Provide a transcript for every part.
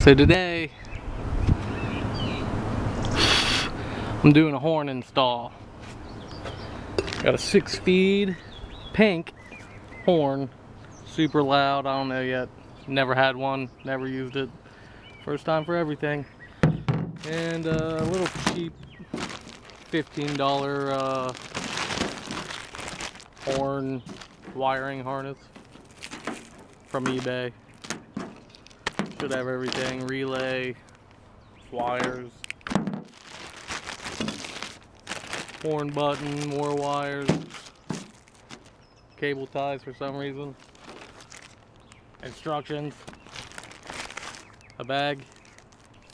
So today I'm doing a horn install. Got a 6-speed pink horn, super loud. I don't know yet, never had one, never used it, first time for everything. And a little cheap $15 horn wiring harness from eBay. Should have everything: relay, wires, horn button, more wires, cable ties for some reason, instructions, a bag.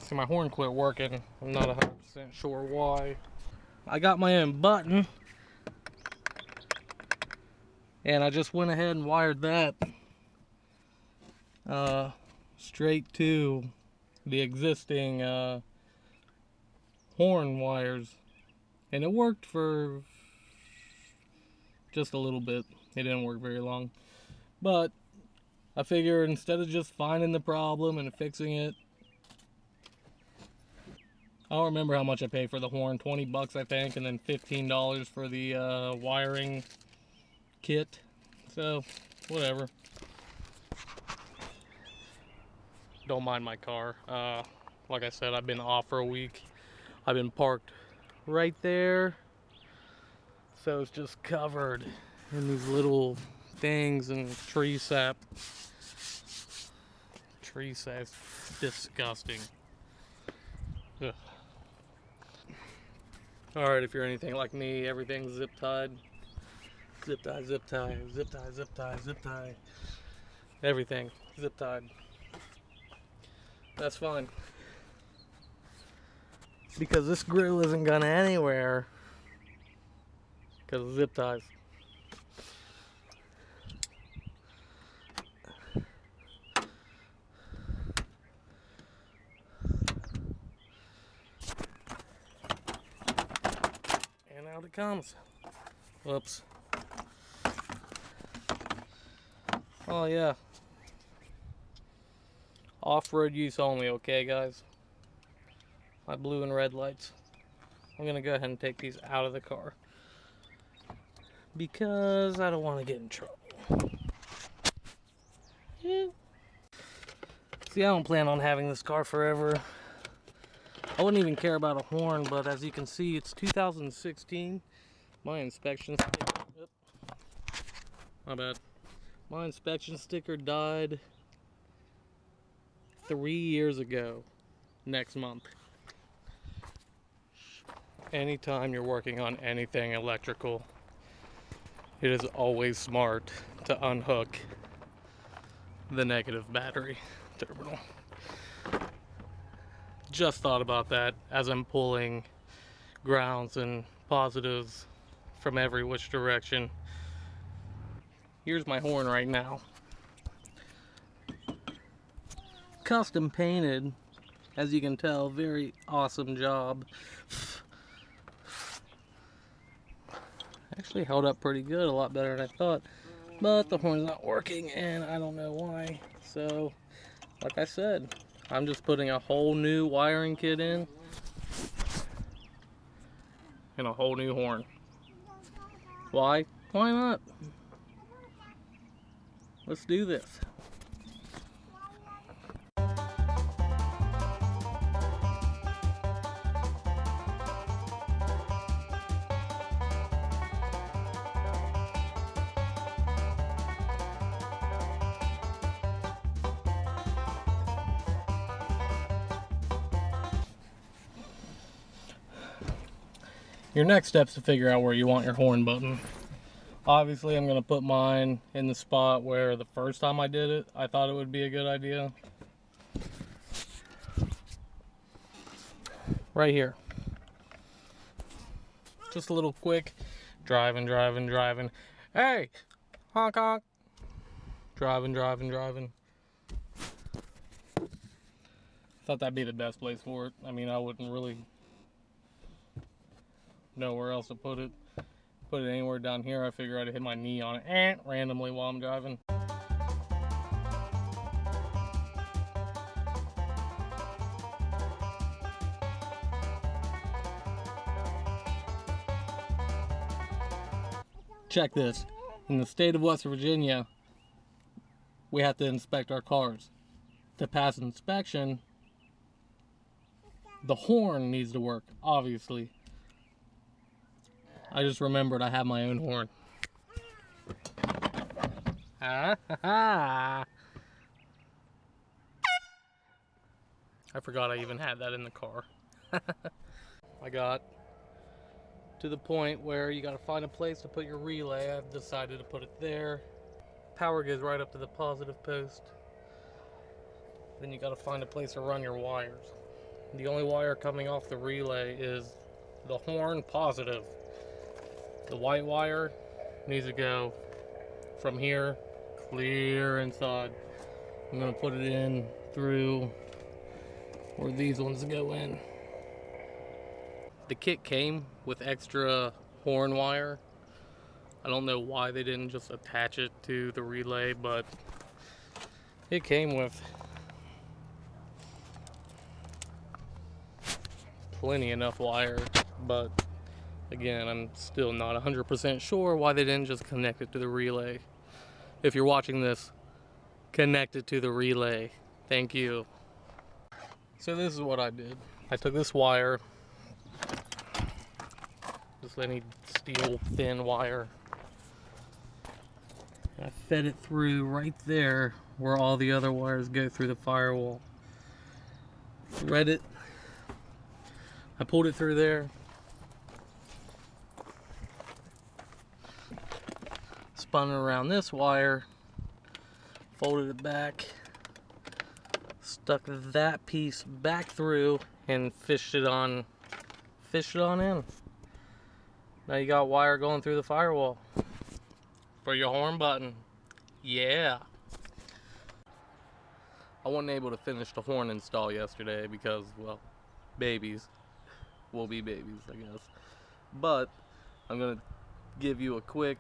See, my horn quit working. I'm not 100% sure why. I got my own button, and I just went ahead and wired that straight to the existing horn wires, and it worked for just a little bit. It didn't work very long, but I figured instead of just finding the problem and fixing it, I don't remember how much I paid for the horn, 20 bucks I think, and then $15 for the wiring kit. So whatever. Don't mind my car. Like I said, I've been off for a week. I've been parked right there, so it's just covered in these little things and tree sap. Tree sap's disgusting. Ugh. Alright, if you're anything like me, everything's zip tied. Zip tie, zip tie, zip tie, zip tie, zip tie. Everything zip tied. That's fine, because this grill isn't going anywhere because of zip ties. And out it comes. Whoops. Oh yeah. Off-road use only, okay guys? My blue and red lights. I'm gonna go ahead and take these out of the car because I don't want to get in trouble. Yeah. See, I don't plan on having this car forever. I wouldn't even care about a horn, but as you can see, it's 2016. My inspection sticker, my bad. My inspection sticker died 3 years ago, next month. Anytime you're working on anything electrical, it is always smart to unhook the negative battery terminal. Just thought about that as I'm pulling grounds and positives from every which direction. Here's my horn right now. Custom painted, as you can tell. Very awesome job. Actually held up pretty good, a lot better than I thought, but the horn's not working and I don't know why. So like I said, I'm just putting a whole new wiring kit in and a whole new horn. Why not? Let's do this. Your next step is to figure out where you want your horn button. Obviously, I'm going to put mine in the spot where the first time I did it, I thought it would be a good idea. Right here. Just a little quick driving. Hey! Honk honk! Driving. Thought that'd be the best place for it. I mean, I wouldn't really know where else to put it. Put it anywhere down here. I figure I'd hit my knee on it randomly while I'm driving. check this. In the state of West Virginia, we have to inspect our cars. To pass inspection, the horn needs to work, obviously. I just remembered I have my own horn. I forgot I even had that in the car. I got to the point where you gotta find a place to put your relay. I've decided to put it there. Power goes right up to the positive post. Then you gotta find a place to run your wires. The only wire coming off the relay is the horn positive. The white wire needs to go from here clear inside. I'm gonna put it in through where these ones go in. The kit came with extra horn wire. I don't know why they didn't just attach it to the relay, but it came with plenty enough wire. But again, I'm still not 100% sure why they didn't just connect it to the relay. If you're watching this, connect it to the relay. Thank you. So this is what I did. I took this wire, just any steel thin wire. I fed it through right there where all the other wires go through the firewall. Thread it. I pulled it through there. Spun it around this wire, folded it back, stuck that piece back through, and fished it on in. Now you got wire going through the firewall for your horn button. Yeah. I wasn't able to finish the horn install yesterday because, well, babies will be babies, I guess. But I'm gonna give you a quick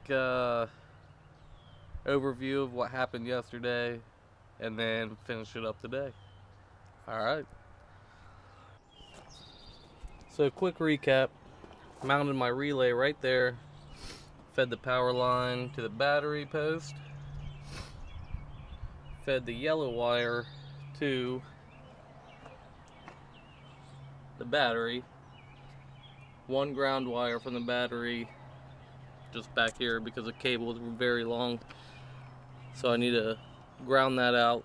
overview of what happened yesterday and then finish it up today. Alright. So quick recap. Mounted my relay right there. Fed the power line to the battery post. Fed the yellow wire to the battery. One ground wire from the battery just back here because the cable is very long. So I need to ground that out.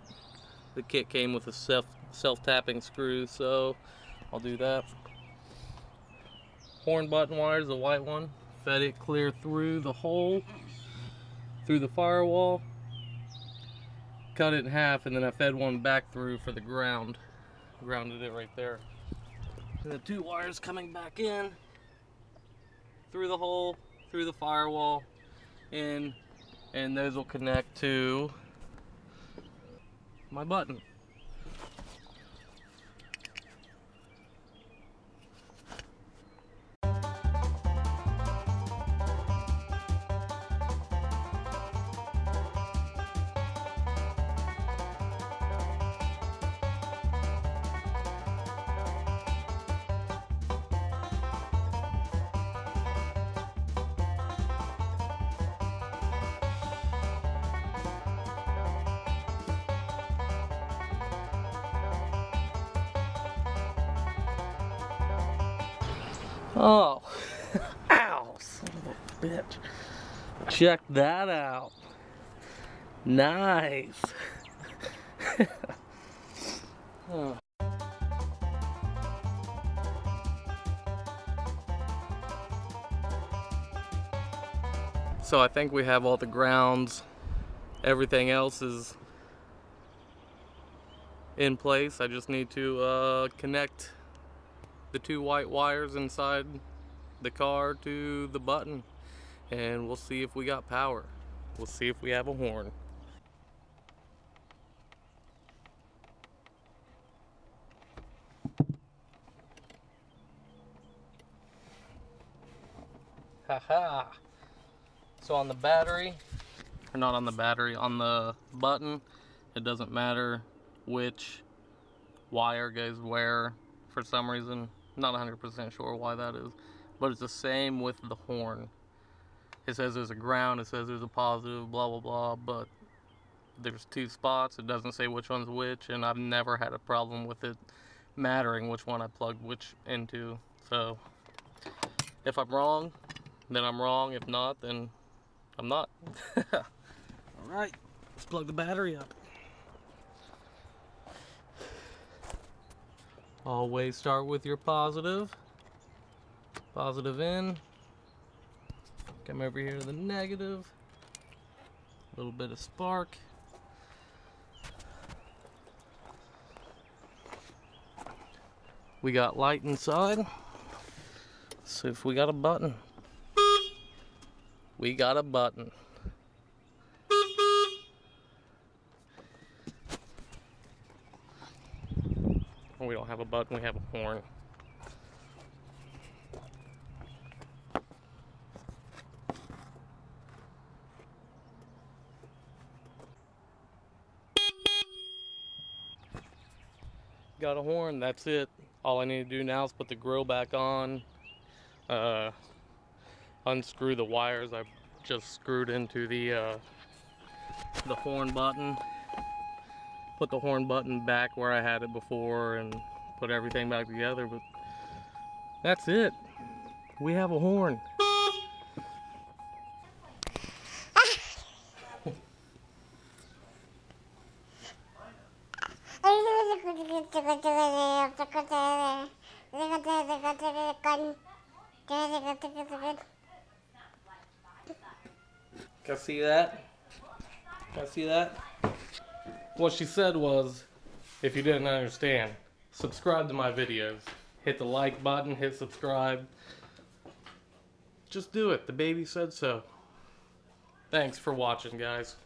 The kit came with a self-tapping screw, so I'll do that. Horn button wire is the white one. Fed it clear through the hole, through the firewall. Cut it in half, and then I fed one back through for the ground. Grounded it right there. And the two wires coming back in, through the hole, through the firewall, in, and those will connect to my button. Oh, ow, son of a bitch. Check that out. Nice. Oh. So I think we have all the grounds. Everything else is in place. I just need to connect the two white wires inside the car to the button, and we'll see if we got power. We'll see if we have a horn. Haha. So on the battery, or not on the battery, on the button, it doesn't matter which wire goes where for some reason. Not 100% sure why that is, but it's the same with the horn. It says there's a ground, it says there's a positive, blah blah blah, but there's 2 spots. It doesn't say which one's which, and I've never had a problem with it mattering which one I plugged which into. So if I'm wrong, then I'm wrong. If not, then I'm not. Alright, let's plug the battery up. Always start with your positive. Positive in. Come over here to the negative. A little bit of spark. We got light inside. Let's see if we got a button. We got a button. We don't have a button, we have a horn. Got a horn, that's it. All I need to do now is put the grill back on, unscrew the wires I just screwed into the horn button, put the horn button back where I had it before, and put everything back together. But that's it. We have a horn. Can I see that? Can I see that? What she said was, if you didn't understand, subscribe to my videos. Hit the like button, hit subscribe. Just do it. The baby said so. Thanks for watching, guys.